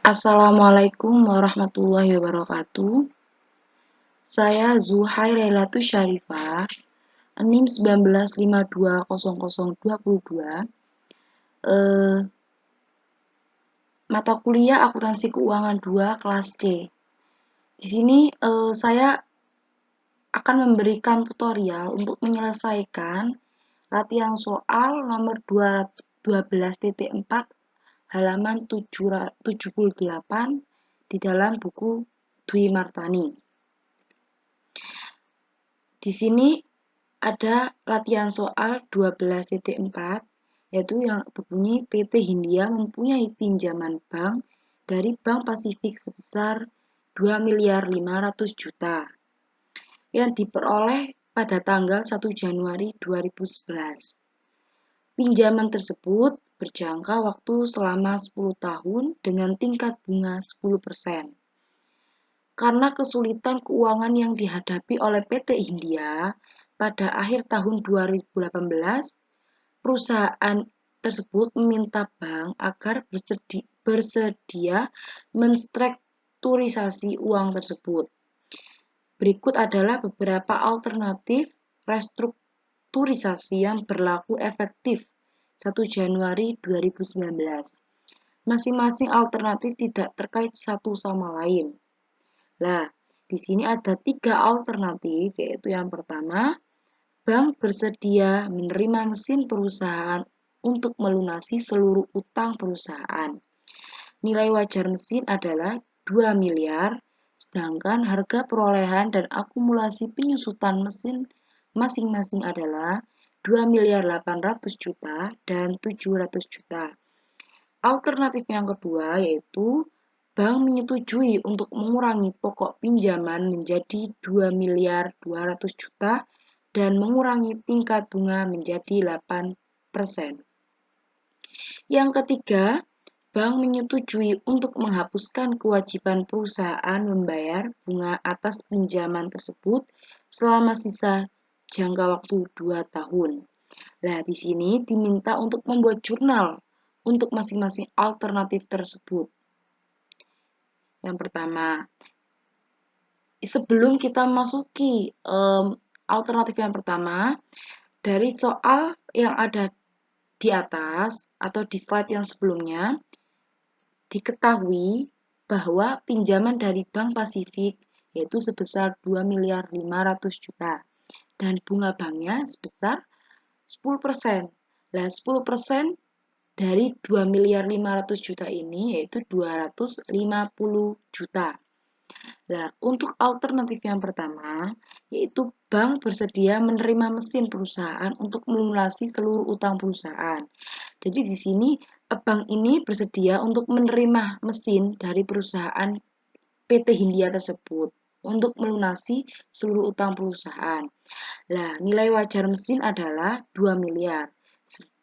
Assalamualaikum warahmatullahi wabarakatuh. Saya Zuhairelatu Syarifah, NIM 19520022. Eh, Mata kuliah Akuntansi Keuangan 2 kelas C. Di sini saya akan memberikan tutorial untuk menyelesaikan latihan soal nomor 12.4 halaman 78 di dalam buku Dwi Martani. Di sini ada latihan soal 12.4, yaitu yang berbunyi PT Hindia mempunyai pinjaman bank dari Bank Pasifik sebesar 2.500.000.000 yang diperoleh pada tanggal 1 Januari 2011. Pinjaman tersebut berjangka waktu selama 10 tahun dengan tingkat bunga 10%. Karena kesulitan keuangan yang dihadapi oleh PT Hindia pada akhir tahun 2018, perusahaan tersebut meminta bank agar bersedia menstrukturisasi uang tersebut. Berikut adalah beberapa alternatif restrukturisasi yang berlaku efektif 1 Januari 2019. Masing-masing alternatif tidak terkait satu sama lain. Nah, di sini ada 3 alternatif, yaitu yang pertama, bank bersedia menerima mesin perusahaan untuk melunasi seluruh utang perusahaan. Nilai wajar mesin adalah 2 miliar, sedangkan harga perolehan dan akumulasi penyusutan mesin masing-masing adalah 2.800.000.000 dan 700.000.000. Alternatif yang kedua yaitu bank menyetujui untuk mengurangi pokok pinjaman menjadi 2.200.000.000 dan mengurangi tingkat bunga menjadi 8%. Yang ketiga, bank menyetujui untuk menghapuskan kewajiban perusahaan membayar bunga atas pinjaman tersebut selama sisa jangka waktu 2 tahun. Nah, di sini diminta untuk membuat jurnal untuk masing-masing alternatif tersebut. Yang pertama, sebelum kita masuki alternatif yang pertama, dari soal yang ada di atas atau di slide yang sebelumnya, diketahui bahwa pinjaman dari Bank Pasifik yaitu sebesar 2.500.000.000 dan bunga banknya sebesar 10%. Nah, 10% dari 2.500.000.000 ini yaitu 250 juta. Nah, untuk alternatif yang pertama, yaitu bank bersedia menerima mesin perusahaan untuk melunasi seluruh utang perusahaan. Jadi di sini bank ini bersedia untuk menerima mesin dari perusahaan PT Hindia tersebut untuk melunasi seluruh utang perusahaan. Nah, nilai wajar mesin adalah 2 miliar.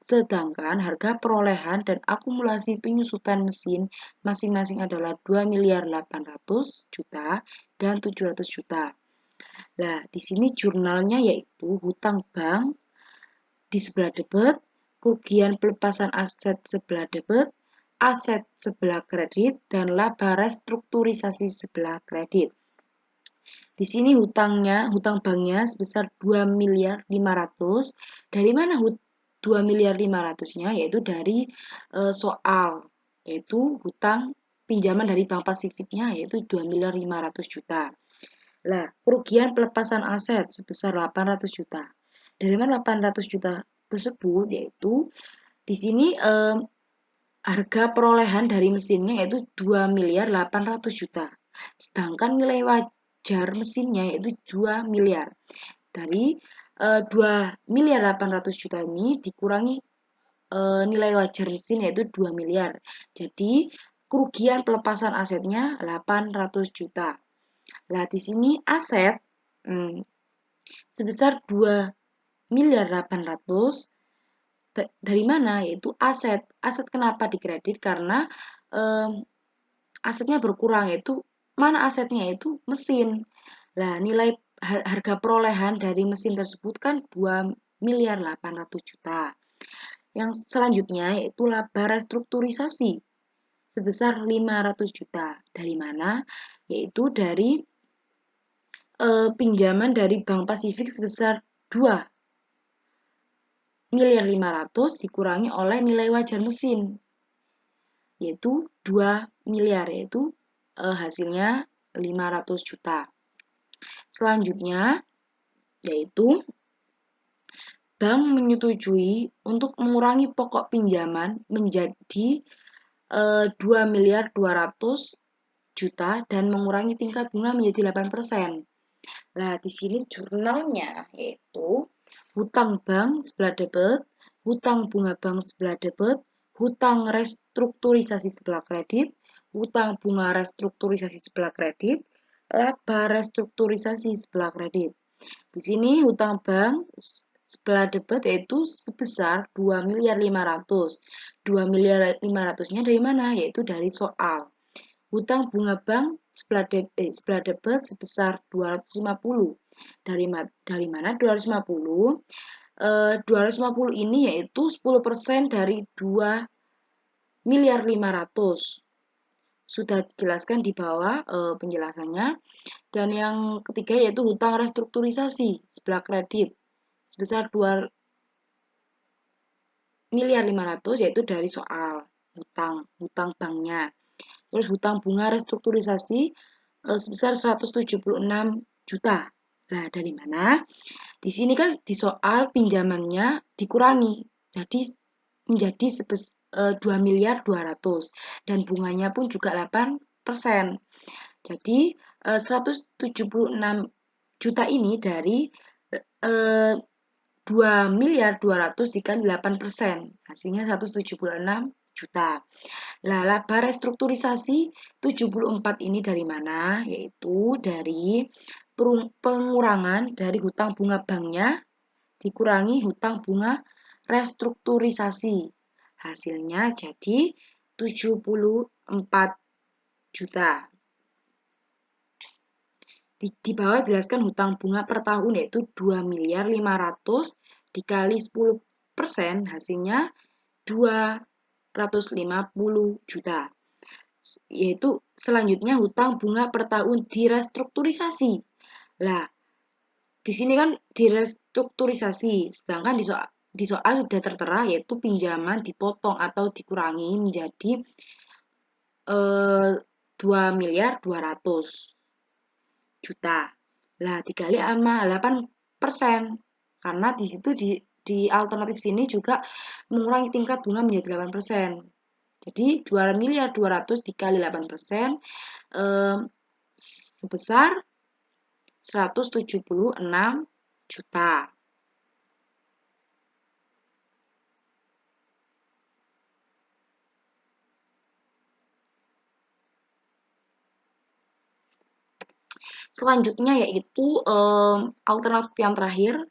Sedangkan harga perolehan dan akumulasi penyusutan mesin masing-masing adalah 2.800.000.000 dan 700.000.000. Nah, di sini jurnalnya yaitu hutang bank di sebelah debit, kerugian pelepasan aset sebelah debit, aset sebelah kredit, dan laba restrukturisasi sebelah kredit. Di sini hutang banknya sebesar 2.500.000.000. Dari mana 2.500.000.000-nya? Yaitu dari soal, yaitu hutang pinjaman dari Bank Pasifiknya yaitu 2.500.000.000. Nah, kerugian pelepasan aset sebesar 800 juta. Dari mana 800 juta tersebut? Yaitu di sini harga perolehan dari mesinnya yaitu 2.800.000.000. Sedangkan nilai wajar mesinnya yaitu 2 miliar. Dari 2.800.000.000 ini dikurangi nilai wajar mesin yaitu 2 miliar. Jadi kerugian pelepasan asetnya 800 juta. Nah, di sini aset sebesar 2.800.000.000 dari mana? Yaitu aset. Aset kenapa dikredit? Karena asetnya berkurang, yaitu mana asetnya? Yaitu mesin. Nah, nilai harga perolehan dari mesin tersebut kan 2.800.000.000. Yang selanjutnya yaitu laba restrukturisasi sebesar 500 juta. Dari mana? Yaitu dari pinjaman dari Bank Pasifik sebesar 2.500.000.000 dikurangi oleh nilai wajar mesin, yaitu 2 miliar, yaitu hasilnya 500 juta. Selanjutnya, yaitu bank menyetujui untuk mengurangi pokok pinjaman menjadi 2.200.000.000 dan mengurangi tingkat bunga menjadi 8%. Nah, di sini jurnalnya yaitu hutang bank sebelah debit, hutang bunga bank sebelah debit, hutang restrukturisasi sebelah kredit, hutang bunga restrukturisasi sebelah kredit, laba restrukturisasi sebelah kredit. Di sini hutang bank sebelah debit yaitu sebesar 2.500.000.000. 2.500.000.000-nya dari mana? Yaitu dari soal. Hutang bunga bank sebelah debit sebesar 250. Dari mana 250? 250 ini yaitu 10% dari 2.500.000. Sudah dijelaskan di bawah penjelasannya. Dan yang ketiga yaitu hutang restrukturisasi sebelah kredit sebesar 2.500.000 yaitu dari soal hutang banknya. Terus hutang bunga restrukturisasi sebesar 176 juta. Nah, dari mana? Di sini kan di soal pinjamannya dikurangi. Jadi menjadi 2.200.000 dan bunganya pun juga 8%. Jadi 176 juta ini dari 2.200.000 dikali 8%. Hasilnya 176 juta. Nah, laba restrukturisasi 74 ini dari mana? Yaitu dari pengurangan dari hutang bunga banknya dikurangi hutang bunga restrukturisasi. Hasilnya jadi 74 juta. Di bawah jelaskan hutang bunga per tahun yaitu 2.500.000 dikali 10% hasilnya 250 juta. Yaitu selanjutnya hutang bunga per tahun direstrukturisasi. Lah, di sini kan direstrukturisasi, sedangkan di soal sudah tertera yaitu pinjaman dipotong atau dikurangi menjadi 2.200.000.000. Lah, dikali sama 8%. Karena di situ di alternatif sini juga mengurangi tingkat bunga menjadi 8%. Jadi 2.200.000 dikali 8% sebesar 176 juta. Selanjutnya yaitu alternatif yang terakhir,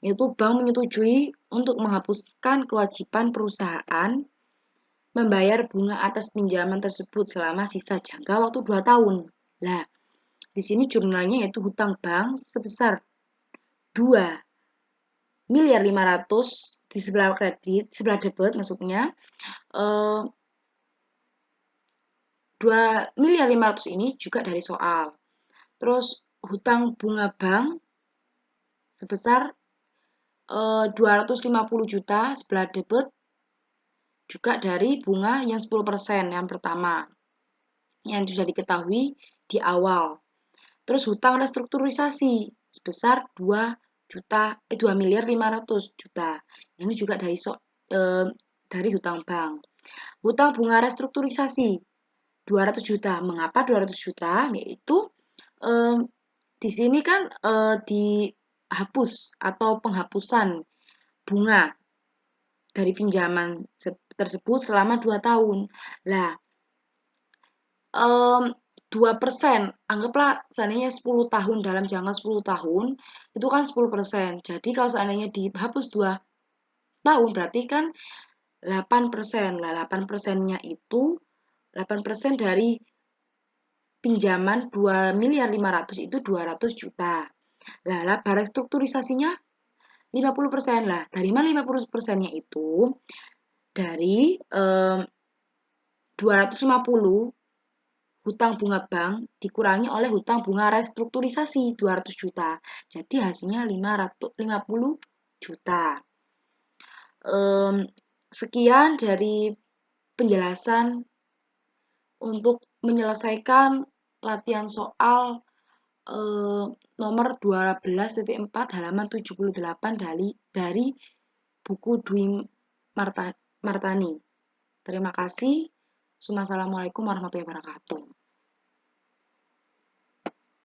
yaitu bank menyetujui untuk menghapuskan kewajiban perusahaan membayar bunga atas pinjaman tersebut selama sisa jangka waktu 2 tahun. Nah, di sini jurnalnya yaitu hutang bank sebesar 2.500.000 di sebelah kredit, sebelah debit maksudnya. 2.500.000 ini juga dari soal. Terus hutang bunga bank sebesar 250 juta sebelah debit juga dari bunga yang 10% yang pertama yang sudah diketahui di awal. Terus hutang restrukturisasi sebesar 2.500.000.000. Ini juga dari hutang bank. Hutang bunga restrukturisasi 200 juta. Mengapa 200 juta? Yaitu di sini kan dihapus atau penghapusan bunga dari pinjaman tersebut selama 2 tahun. Lah, 2%, anggaplah seandainya 10 tahun, dalam jangka 10 tahun, itu kan 10%. Jadi kalau seandainya dihapus 2 tahun, berarti kan 8%. Lah, 8%-nya itu 8% dari pinjaman 2.500.000 itu 200 juta. Lah, laba restrukturisasinya 50%. Lah, dari mana 50%-nya itu? Dari 250 hutang bunga bank dikurangi oleh hutang bunga restrukturisasi 200 juta. Jadi hasilnya 550 juta. Sekian dari penjelasan untuk menyelesaikan latihan soal nomor 12.4 halaman 78 dari buku Dwi Martani. Terima kasih. Assalamualaikum warahmatullahi wabarakatuh.